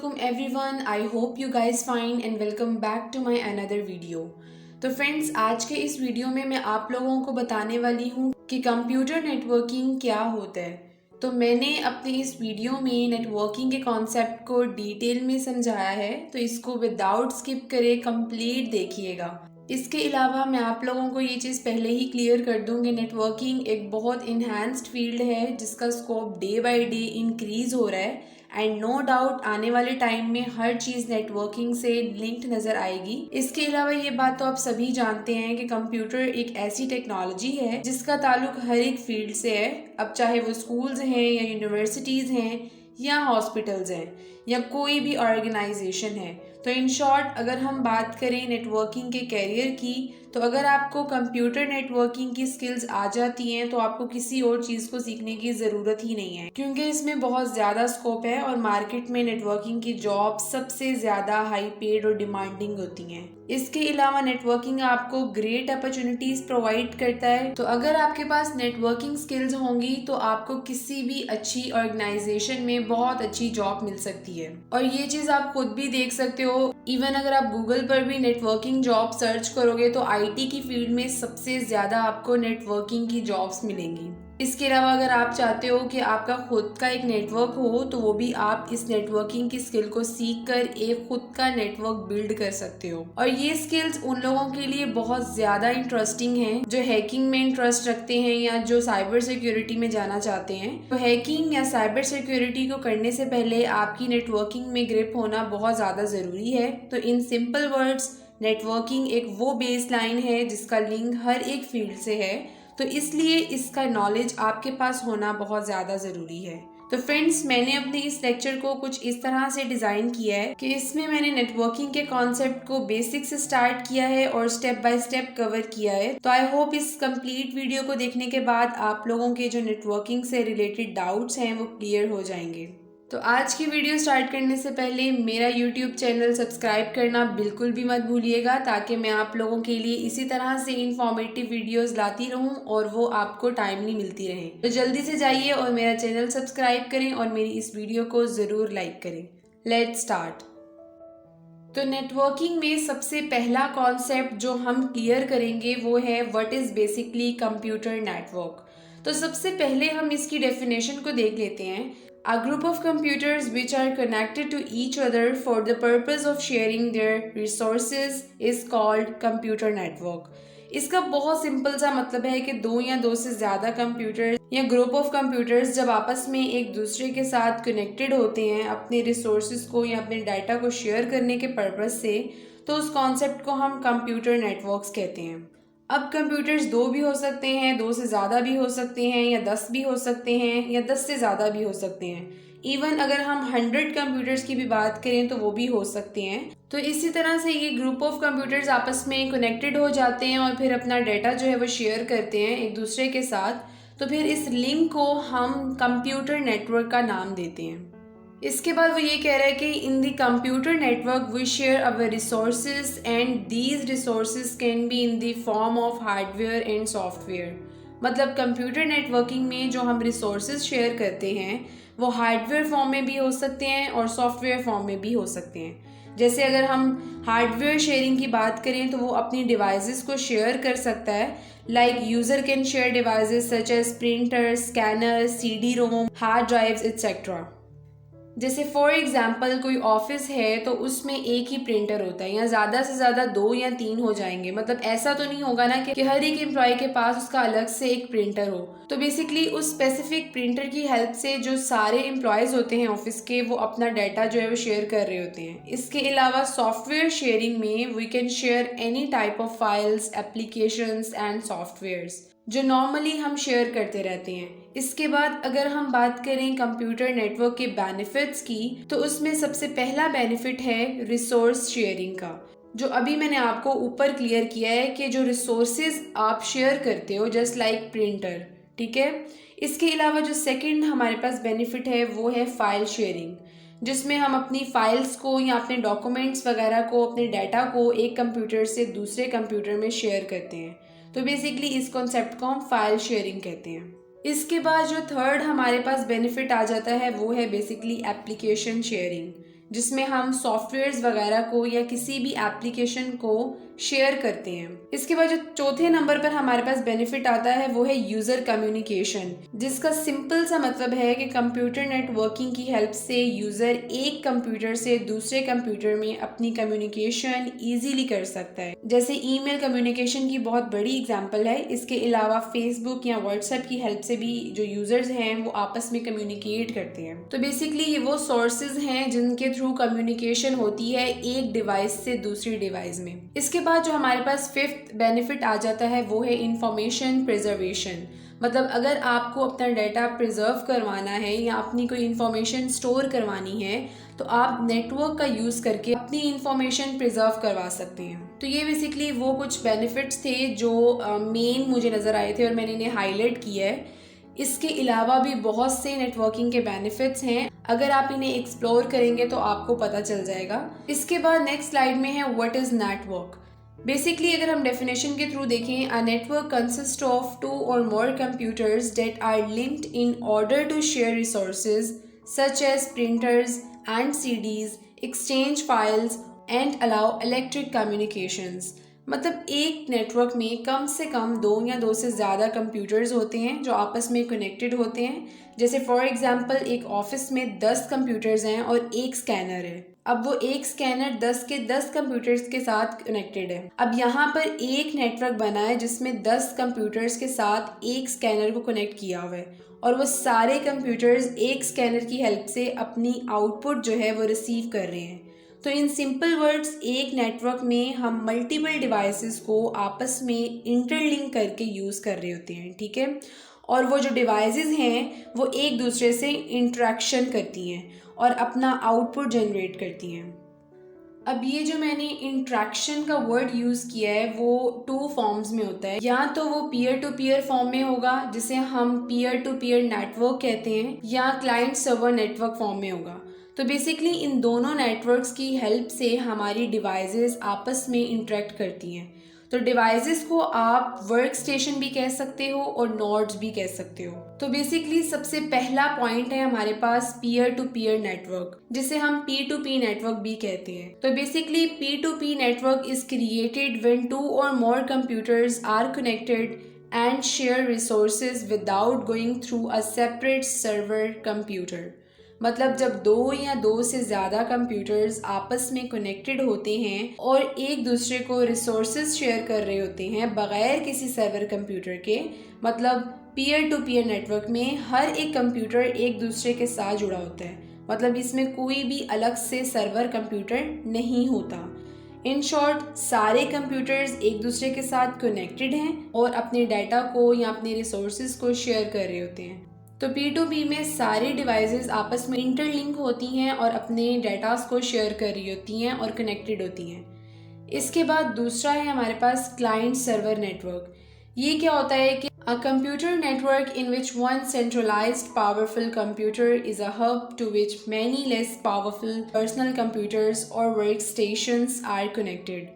Assalamualaikum everyone. I hope you guys fine and welcome back to my another video. तो friends, आज के इस video में मैं आप लोगों को बताने वाली हूँ कि कंप्यूटर नेटवर्किंग क्या होता है। तो मैंने अपने इस वीडियो में नेटवर्किंग के कॉन्सेप्ट को डिटेल में समझाया है, तो इसको विदाउट स्किप करे कंप्लीट देखिएगा। इसके अलावा मैं आप लोगों को ये चीज़ पहले ही क्लियर कर दूँ कि नेटवर्किंग एक बहुत इन्हांस्ड फील्ड है जिसका scope day by day increase हो रहा है एंड नो डाउट आने वाले टाइम में हर चीज़ नेटवर्किंग से लिंक्ड नज़र आएगी। इसके अलावा ये बात तो आप सभी जानते हैं कि कंप्यूटर एक ऐसी टेक्नोलॉजी है जिसका ताल्लुक हर एक फील्ड से है, अब चाहे वो स्कूल्स हैं या यूनिवर्सिटीज़ हैं या हॉस्पिटल्स हैं या कोई भी ऑर्गेनाइजेशन है। तो इन शॉर्ट अगर हम बात करें नेटवर्किंग के कैरियर की, तो अगर आपको कंप्यूटर नेटवर्किंग की स्किल्स आ जाती हैं तो आपको किसी और चीज़ को सीखने की ज़रूरत ही नहीं है, क्योंकि इसमें बहुत ज़्यादा स्कोप है और मार्केट में नेटवर्किंग की जॉब सबसे ज़्यादा हाई पेड और डिमांडिंग होती हैं। इसके अलावा नेटवर्किंग आपको ग्रेट अपॉर्चुनिटीज़ प्रोवाइड करता है। तो अगर आपके पास नेटवर्किंग स्किल्स होंगी तो आपको किसी भी अच्छी ऑर्गेनाइजेशन में बहुत अच्छी जॉब मिल सकती है। और ये चीज़ आप खुद भी देख सकते हो, इवन अगर आप गूगल पर भी नेटवर्किंग जॉब सर्च करोगे तो आईटी की फील्ड में सबसे ज़्यादा आपको नेटवर्किंग की जॉब्स मिलेंगी। इसके अलावा अगर आप चाहते हो कि आपका खुद का एक नेटवर्क हो तो वो भी आप इस नेटवर्किंग की स्किल को सीख कर एक खुद का नेटवर्क बिल्ड कर सकते हो। और ये स्किल्स उन लोगों के लिए बहुत ज़्यादा इंटरेस्टिंग हैं जो हैकिंग में इंटरेस्ट रखते हैं या जो साइबर सिक्योरिटी में जाना चाहते हैं। तो हैकिंग या साइबर सिक्योरिटी को करने से पहले आपकी नेटवर्किंग में ग्रिप होना बहुत ज़्यादा ज़रूरी है। तो इन सिंपल वर्ड्स, नेटवर्किंग एक वो बेस लाइन है जिसका लिंक हर एक फील्ड से है, तो इसलिए इसका नॉलेज आपके पास होना बहुत ज़्यादा ज़रूरी है। तो फ्रेंड्स, मैंने अपने इस लेक्चर को कुछ इस तरह से डिज़ाइन किया है कि इसमें मैंने नेटवर्किंग के कॉन्सेप्ट को बेसिक से स्टार्ट किया है और स्टेप बाय स्टेप कवर किया है। तो आई होप इस कंप्लीट वीडियो को देखने के बाद आप लोगों के जो नेटवर्किंग से रिलेटेड डाउट्स हैं वो क्लियर हो जाएंगे। तो आज की वीडियो स्टार्ट करने से पहले मेरा यूट्यूब चैनल सब्सक्राइब करना बिल्कुल भी मत भूलिएगा, ताकि मैं आप लोगों के लिए इसी तरह से इंफॉर्मेटिव वीडियोस लाती रहूं और वो आपको टाइमली मिलती रहे। तो जल्दी से जाइए और मेरा चैनल सब्सक्राइब करें और मेरी इस वीडियो को ज़रूर लाइक करें। Let's start. तो नेटवर्किंग में सबसे पहला कॉन्सेप्ट जो हम क्लियर करेंगे वो है what is basically computer network. तो सबसे पहले हम इसकी डेफिनेशन को देख लेते हैं। A group of computers which are connected to each other for the purpose of sharing their resources is called computer network। इसका बहुत सिंपल सा मतलब है कि दो या दो से ज़्यादा कंप्यूटर या ग्रुप ऑफ कंप्यूटर्स जब आपस में एक दूसरे के साथ कनेक्टेड होते हैं अपने रिसोर्सेज को या अपने डाटा को शेयर करने के पर्पस से, तो उस कॉन्सेप्ट को हम कंप्यूटर नेटवर्क्स कहते हैं। अब कंप्यूटर्स दो भी हो सकते हैं, दो से ज़्यादा भी हो सकते हैं, या 10 भी हो सकते हैं, या 10 से ज़्यादा भी हो सकते हैं। इवन अगर हम 100 कंप्यूटर्स की भी बात करें तो वो भी हो सकते हैं। तो इसी तरह से ये ग्रुप ऑफ कंप्यूटर्स आपस में कनेक्टेड हो जाते हैं और फिर अपना डाटा जो है वो शेयर करते हैं एक दूसरे के साथ। तो फिर इस लिंक को हम कंप्यूटर नेटवर्क का नाम देते हैं। इसके बाद वो ये कह रहा है कि in the computer network we share our resources and these resources can be in the form of hardware and software. मतलब कंप्यूटर नेटवर्किंग में जो हम रिसोर्सेज शेयर करते हैं वो हार्डवेयर फॉर्म में भी हो सकते हैं और सॉफ्टवेयर फॉर्म में भी हो सकते हैं। जैसे अगर हम हार्डवेयर शेयरिंग की बात करें तो वो अपनी डिवाइसेस को शेयर कर सकता है, like user can share devices such as printer, scanner, CD ROM, hard drives etcetera. जैसे फॉर एग्जाम्पल कोई ऑफिस है तो उसमें एक ही प्रिंटर होता है या ज़्यादा से ज़्यादा 2 या 3 हो जाएंगे। मतलब ऐसा तो नहीं होगा ना कि हर एक एम्प्लॉय के पास उसका अलग से एक प्रिंटर हो। तो बेसिकली उस स्पेसिफिक प्रिंटर की हेल्प से जो सारे एम्प्लॉयज़ होते हैं ऑफिस के वो अपना डाटा जो है वो शेयर कर रहे होते हैं। इसके अलावा सॉफ्टवेयर शेयरिंग में we can share any type of files, applications and softwares जो नॉर्मली हम शेयर करते रहते हैं। इसके बाद अगर हम बात करें कंप्यूटर नेटवर्क के बेनिफिट्स की, तो उसमें सबसे पहला बेनिफिट है रिसोर्स शेयरिंग का, जो अभी मैंने आपको ऊपर क्लियर किया है कि जो रिसोर्सेज आप शेयर करते हो जस्ट लाइक प्रिंटर, ठीक है। इसके अलावा जो सेकंड हमारे पास बेनिफिट है वो है फाइल शेयरिंग, जिसमें हम अपनी फाइल्स को या अपने डॉक्यूमेंट्स वगैरह को, अपने डाटा को एक कंप्यूटर से दूसरे कंप्यूटर में शेयर करते हैं। तो बेसिकली इस कॉन्सेप्ट को हम फाइल शेयरिंग कहते हैं। इसके बाद जो थर्ड हमारे पास बेनिफिट आ जाता है वो है बेसिकली एप्लीकेशन शेयरिंग, जिसमें हम सॉफ्टवेयर्स वगैरह को या किसी भी एप्लीकेशन को शेयर करते हैं। इसके बाद जो चौथे नंबर पर हमारे पास बेनिफिट आता है वो है यूजर कम्युनिकेशन, जिसका सिंपल सा मतलब है कि कंप्यूटर नेटवर्किंग की हेल्प से यूजर एक कंप्यूटर से दूसरे कंप्यूटर में अपनी कम्युनिकेशन इजीली कर सकता है। जैसे ईमेल कम्युनिकेशन की बहुत बड़ी एग्जांपल है। इसके अलावा फेसबुक या व्हाट्सएप की हेल्प से भी जो यूजर्स हैं वो आपस में कम्युनिकेट करते हैं। तो बेसिकली ये वो सोर्सेज हैं जिनके थ्रू कम्युनिकेशन होती है एक डिवाइस से दूसरी डिवाइस में। इसके बाद जो हमारे पास फिफ्थ बेनिफिट आ जाता है वो है इंफॉर्मेशन प्रिजर्वेशन। मतलब अगर आपको अपना डाटा प्रिजर्व करवाना है या अपनी कोई इंफॉर्मेशन स्टोर करवानी है तो आप नेटवर्क का यूज़ करके अपनी इंफॉर्मेशन प्रिजर्व करवा सकते हैं। तो ये बेसिकली वो कुछ बेनिफिट्स थे जो मेन मुझे नज़र आए थे और मैंने इन्हें हाईलाइट किया है। इसके अलावा भी बहुत से नेटवर्किंग के बेनिफिट्स हैं, अगर आप इन्हें एक्सप्लोर करेंगे तो आपको पता चल जाएगा। इसके बाद नेक्स्ट स्लाइड में है व्हाट इज़ नेटवर्क। बेसिकली अगर हम डेफिनेशन के थ्रू देखें, अ नेटवर्क कंसिस्ट ऑफ 2 और more computers that are linked in order to share resources such as printers and CDs, exchange files and allow electric communications. मतलब एक network में कम से कम 2 या 2 से ज़्यादा कंप्यूटर्स होते हैं जो आपस में कनेक्टेड होते हैं। जैसे फॉर एग्जांपल एक ऑफिस में 10 कंप्यूटर्स हैं और एक स्कैनर है। अब वो एक स्कैनर 10 के 10 कंप्यूटर्स के साथ कनेक्टेड है। अब यहाँ पर एक नेटवर्क बना है जिसमें 10 कंप्यूटर्स के साथ एक स्कैनर को कनेक्ट किया हुआ है और वो सारे कंप्यूटर्स एक स्कैनर की हेल्प से अपनी आउटपुट जो है वो रिसीव कर रहे हैं। तो इन सिंपल वर्ड्स एक नेटवर्क में हम मल्टीपल डिवाइसेस को आपस में इंटरलिंक करके यूज़ कर रहे होते हैं, ठीक है। और वो जो डिवाइसेस हैं वो एक दूसरे से इंटरेक्शन करती हैं और अपना आउटपुट जनरेट करती हैं। अब ये जो मैंने इंट्रैक्शन का वर्ड यूज़ किया है वो 2 फॉर्म्स में होता है। या तो वो पीयर टू पीयर फॉर्म में होगा जिसे हम पीयर टू पीयर नेटवर्क कहते हैं, या क्लाइंट सर्वर नेटवर्क फॉर्म में होगा। तो बेसिकली इन दोनों नेटवर्क्स की हेल्प से हमारी डिवाइसेस आपस में इंटरेक्ट करती हैं। तो डिवाइसेस को आप वर्क स्टेशन भी कह सकते हो और नोड्स भी कह सकते हो। तो बेसिकली सबसे पहला पॉइंट है हमारे पास पीयर टू पीयर नेटवर्क, जिसे हम P2P नेटवर्क भी कहते हैं। तो basically P2P network is created when 2 और more computers are connected and share resources without going through a separate server computer। मतलब जब 2 या 2 से ज़्यादा कंप्यूटर्स आपस में कनेक्टेड होते हैं और एक दूसरे को रिसोर्सेज शेयर कर रहे होते हैं बगैर किसी सर्वर कंप्यूटर के, मतलब पीयर टू पीयर नेटवर्क में हर एक कंप्यूटर एक दूसरे के साथ जुड़ा होता है। मतलब इसमें कोई भी अलग से सर्वर कंप्यूटर नहीं होता। इन शॉर्ट सारे कंप्यूटर्स एक दूसरे के साथ कनेक्टेड हैं और अपने डाटा को या अपने रिसोर्सेज को शेयर कर रहे होते हैं। तो P2P में सारी डिवाइसेस आपस में इंटरलिंक होती हैं और अपने डाटास को शेयर कर रही होती हैं और कनेक्टेड होती हैं। इसके बाद दूसरा है हमारे पास क्लाइंट सर्वर नेटवर्क। ये क्या होता है कि a computer network in which one centralized powerful computer is a hub to which many less powerful personal computers or workstations are connected।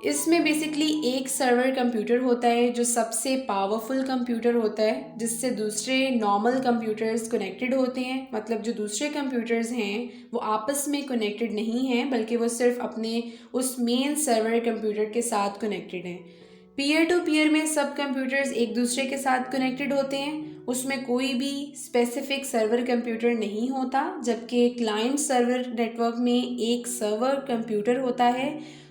इसमें बेसिकली एक सर्वर कंप्यूटर होता है जो सबसे पावरफुल कंप्यूटर होता है जिससे दूसरे नॉर्मल कंप्यूटर्स कनेक्टेड होते हैं। मतलब जो दूसरे कंप्यूटर्स हैं वो आपस में कनेक्टेड नहीं हैं बल्कि वो सिर्फ अपने उस मेन सर्वर कंप्यूटर के साथ कनेक्टेड हैं। पीयर टू पीयर में सब कंप्यूटर्स एक दूसरे के साथ कनेक्टेड होते हैं, उसमें कोई भी स्पेसिफिक सर्वर कंप्यूटर नहीं होता। जबकि क्लाइंट सर्वर नेटवर्क में एक सर्वर कंप्यूटर होता है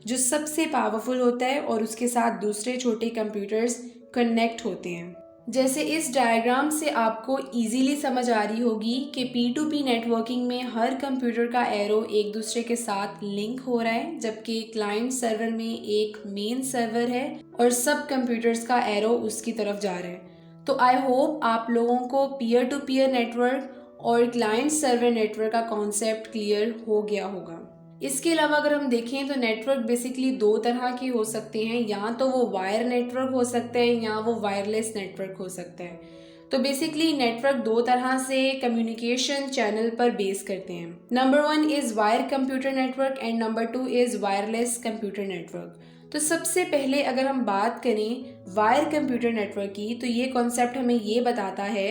जो सबसे पावरफुल होता है और उसके साथ दूसरे छोटे कंप्यूटर्स कनेक्ट होते हैं। जैसे इस डायग्राम से आपको इजीली समझ आ रही होगी कि P2P नेटवर्किंग में हर कंप्यूटर का एरो एक दूसरे के साथ लिंक हो रहा है, जबकि क्लाइंट सर्वर में एक मेन सर्वर है और सब कंप्यूटर्स का एरो उसकी तरफ जा रहा है। तो आई होप आप लोगों को पीयर टू पीयर नेटवर्क और क्लाइंट सर्वर नेटवर्क का कॉन्सेप्ट क्लियर हो गया होगा। इसके अलावा अगर हम देखें तो नेटवर्क बेसिकली 2 तरह के हो सकते हैं, या तो वो वायर नेटवर्क हो सकता है या वो वायरलेस नेटवर्क हो सकता है। तो बेसिकली नेटवर्क 2 तरह से कम्युनिकेशन चैनल पर बेस करते हैं। Number 1 is wire computer network and number 2 is wireless computer network. तो सबसे पहले अगर हम बात करें वायर कंप्यूटर नेटवर्क की, तो ये कॉन्सेप्ट हमें ये बताता है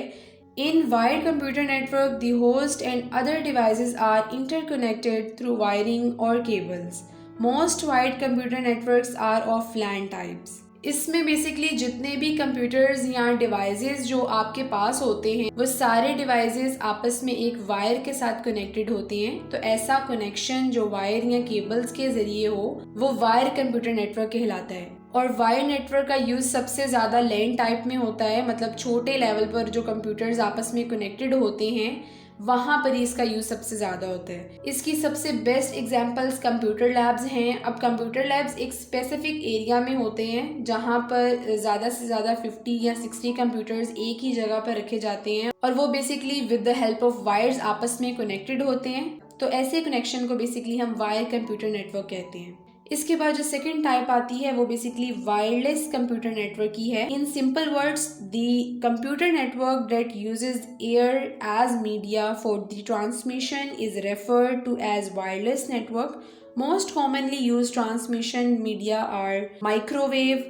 In wired computer network, the host and other devices are interconnected through wiring or cables. Most wired computer networks are of LAN types. इसमें बेसिकली जितने भी कंप्यूटर्स या डिवाइसेस जो आपके पास होते हैं वो सारे डिवाइसेस आपस में एक वायर के साथ कनेक्टेड होते हैं। तो ऐसा कनेक्शन जो वायर या केबल्स के जरिए हो वो वायर कंप्यूटर नेटवर्क कहलाता है। और वायर नेटवर्क का यूज सबसे ज्यादा लैन टाइप में होता है, मतलब छोटे लेवल पर जो कंप्यूटर्स आपस में कनेक्टेड होते हैं वहां पर इसका यूज सबसे ज्यादा होता है। इसकी सबसे बेस्ट एग्जांपल्स कंप्यूटर लैब्स हैं। अब कंप्यूटर लैब्स एक स्पेसिफिक एरिया में होते हैं जहां पर ज्यादा से ज्यादा 50 या 60 कंप्यूटर्स एक ही जगह पर रखे जाते हैं और वो basically with the help of wires आपस में कनेक्टेड होते हैं। तो ऐसे कनेक्शन को बेसिकली हम वायर कंप्यूटर नेटवर्क कहते हैं। इसके बाद जो सेकंड टाइप आती है वो बेसिकली वायरलेस कंप्यूटर नेटवर्क की है। In simple words, the computer network that uses air as media for the transmission is referred to as wireless network. Most commonly used transmission media are microwave,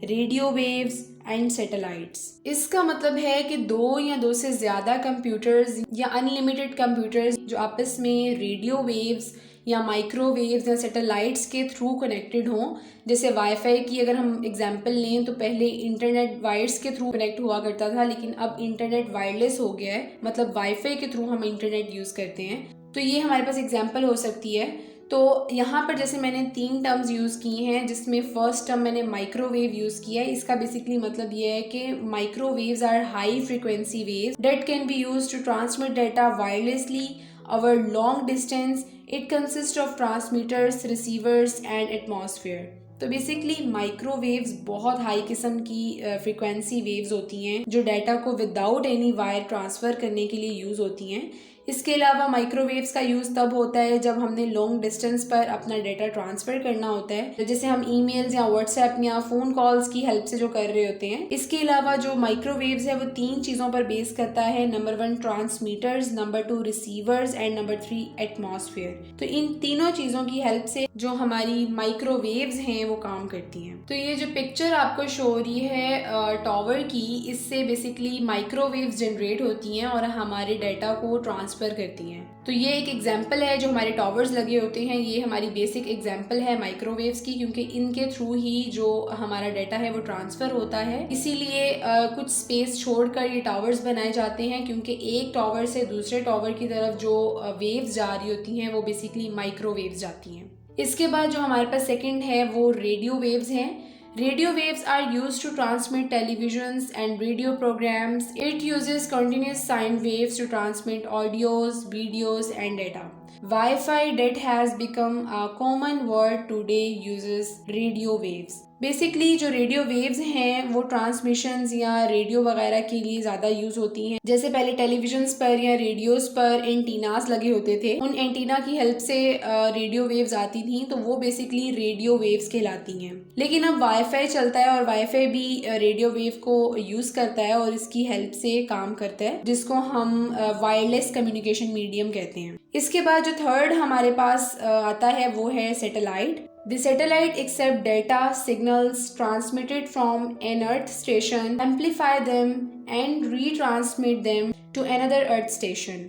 radio waves and satellites. इसका मतलब है कि दो या दो से ज्यादा computers या अनलिमिटेड कंप्यूटर्स जो आपस में रेडियो वेव्स या माइक्रोवेव्स या सैटेलाइट्स के थ्रू कनेक्टेड हों। जैसे वाईफाई की अगर हम एग्जांपल लें तो पहले इंटरनेट वायर्स के थ्रू कनेक्ट हुआ करता था, लेकिन अब इंटरनेट वायरलेस हो गया है, मतलब वाईफाई के थ्रू हम इंटरनेट यूज करते हैं। तो ये हमारे पास एग्जांपल हो सकती है। तो यहाँ पर जैसे मैंने 3 टर्म्स यूज़ किए हैं, जिसमें फर्स्ट टर्म मैंने माइक्रोवेव यूज़ किया है। इसका बेसिकली मतलब ये है कि microwaves are high frequency waves that can be used to transmit data wirelessly over long distance. It consist of transmitters, receivers and atmosphere. तो बेसिकली माइक्रोवेव्स बहुत हाई किस्म की फ्रीक्वेंसी वेव्स होती हैं जो डाटा को विदाउट एनी वायर ट्रांसफ़र करने के लिए यूज़ होती हैं। इसके अलावा माइक्रोवेव्स का यूज़ तब होता है जब हमने लॉन्ग डिस्टेंस पर अपना डाटा ट्रांसफ़र करना होता है, जैसे हम ईमेल्स या व्हाट्सएप या फ़ोन कॉल्स की हेल्प से जो कर रहे होते हैं। इसके अलावा जो माइक्रोवेव्स है वो 3 चीज़ों पर बेस करता है। Number 1 transmitters, number 2 receivers and number 3 atmosphere. तो इन तीनों चीज़ों की हेल्प से जो हमारी माइक्रोवेव्स हैं वो काम करती हैं। तो ये जो पिक्चर आपको शो हो रही है टावर की, इससे बेसिकली माइक्रोवेव्स जनरेट होती हैं और हमारे डाटा को ट्रांसफर करती हैं। तो ये एक एग्जांपल है जो हमारे टावर्स लगे होते हैं, ये हमारी बेसिक एग्जांपल है माइक्रोवेव्स की, क्योंकि इनके थ्रू ही जो हमारा डाटा है वो ट्रांसफर होता है। इसीलिए कुछ स्पेस छोड़कर ये टावर्स बनाए जाते हैं, क्योंकि एक टावर से दूसरे टावर की तरफ जो वेव्स जा रही होती हैं वो बेसिकली माइक्रोवेव्स जाती हैं। इसके बाद जो हमारे पास सेकंड है वो रेडियो वेव्स हैं। Radio waves are used to transmit televisions and radio programs. It uses continuous sine waves to transmit audios, videos and data. Wi-Fi that has become a common word today uses radio waves. Basically जो radio waves हैं वो transmissions या radio वगैरह के लिए ज़्यादा use होती हैं। जैसे पहले टेलीविजन्स पर या रेडियोस पर एंटीनास लगे होते थे, उन एंटीना की हेल्प से रेडियो वेव्स आती थी, तो वो बेसिकली रेडियो वेव्स कहलाती हैं। लेकिन अब वाईफाई चलता है और वाईफाई भी रेडियो वेव को यूज़ करता है और इसकी हेल्प से काम करता है, जिसको हम वायरलेस कम्युनिकेशन मीडियम कहते हैं। इसके बाद जो थर्ड हमारे पास आता है वो है satellite. The satellite accept data signals transmitted from an Earth station, amplify them and retransmit them to another Earth station.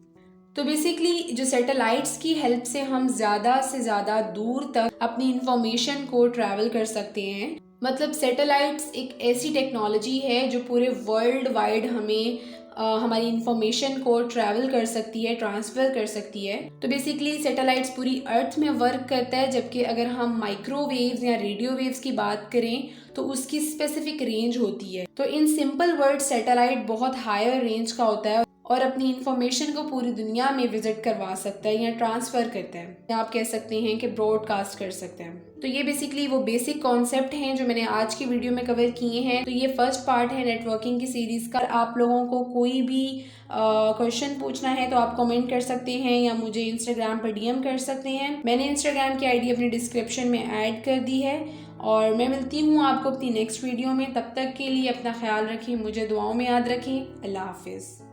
तो बेसिकली जो सैटेलाइट्स की हेल्प से हम ज़्यादा से ज़्यादा दूर तक अपनी इंफॉर्मेशन को ट्रैवल कर सकते हैं। मतलब सैटेलाइट्स एक ऐसी टेक्नोलॉजी है जो पूरे वर्ल्ड वाइड हमें हमारी इंफॉर्मेशन को ट्रैवल कर सकती है, ट्रांसफ़र कर सकती है। तो बेसिकली सैटेलाइट्स पूरी अर्थ में वर्क करता है, जबकि अगर हम माइक्रोवेव्स या रेडियो वेव्स की बात करें तो उसकी स्पेसिफिक रेंज होती है। तो इन सिंपल वर्ड सैटेलाइट बहुत हायर रेंज का होता है और अपनी इंफॉर्मेशन को पूरी दुनिया में विजिट करवा सकता है या ट्रांसफ़र करता है, या आप कह सकते हैं कि ब्रॉडकास्ट कर सकते हैं। तो ये बेसिकली वो बेसिक कॉन्सेप्ट हैं जो मैंने आज की वीडियो में कवर किए हैं। तो ये फर्स्ट पार्ट है नेटवर्किंग की सीरीज़ का। आप लोगों को कोई भी क्वेश्चन पूछना है तो आप कमेंट कर सकते हैं या मुझे इंस्टाग्राम पर DM कर सकते हैं। मैंने इंस्टाग्राम की ID अपनी डिस्क्रिप्शन में ऐड कर दी है और मैं मिलती हूँ आपको अपनी नेक्स्ट वीडियो में। तब तक के लिए अपना ख्याल रखें, मुझे दुआओं में याद रखें। अल्लाह हाफिज़।